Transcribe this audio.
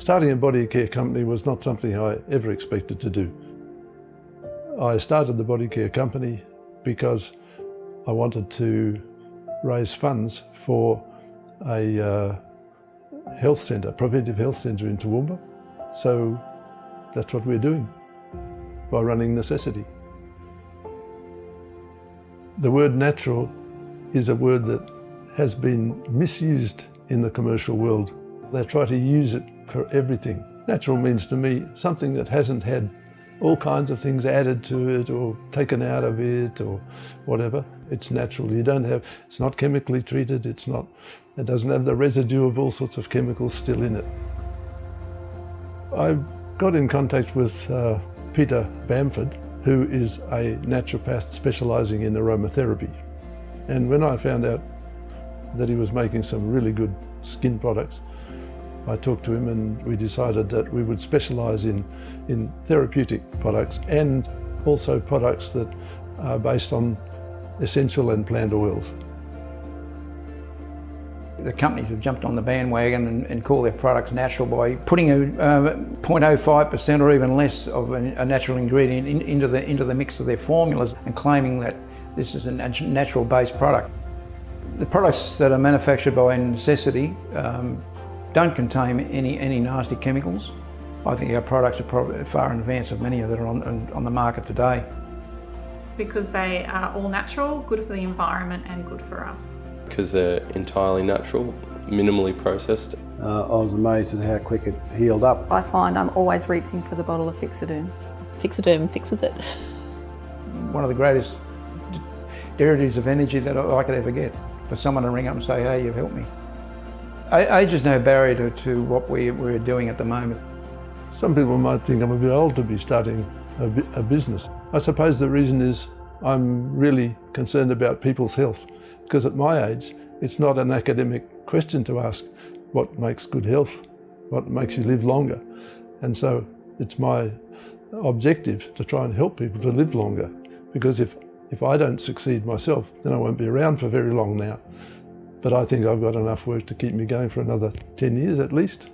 Starting a body care company was not something I ever expected to do. I started the body care company because I wanted to raise funds for a health centre, preventive health centre in Toowoomba. So that's what we're doing by running Necessity. The word natural is a word that has been misused in the commercial world. They try to use it for everything. Natural means to me something that hasn't had all kinds of things added to it or taken out of it or whatever. It's natural. It's not chemically treated, it doesn't have the residue of all sorts of chemicals still in it. I got in contact with Peter Bamford, who is a naturopath specialising in aromatherapy. And when I found out that he was making some really good skin products, I talked to him and we decided that we would specialise in therapeutic products and also products that are based on essential and plant oils. The companies have jumped on the bandwagon and call their products natural by putting a 0.05% or even less of a natural ingredient into the mix of their formulas and claiming that this is a natural-based product. The products that are manufactured by Necessity don't contain any nasty chemicals. I think our products are probably far in advance of many that are on the market today. Because they are all natural, good for the environment and good for us. Because they're entirely natural, minimally processed. I was amazed at how quick it healed up. I find I'm always reaching for the bottle of Fixaderm. Fixaderm fixes it. One of the greatest derivatives of energy that I could ever get, for someone to ring up and say, hey, you've helped me. Age is no barrier to what we're doing at the moment. Some people might think I'm a bit old to be starting a business. I suppose the reason is I'm really concerned about people's health, because at my age, it's not an academic question to ask what makes good health, what makes you live longer. And so it's my objective to try and help people to live longer, because if I don't succeed myself, then I won't be around for very long now. But I think I've got enough work to keep me going for another 10 years at least.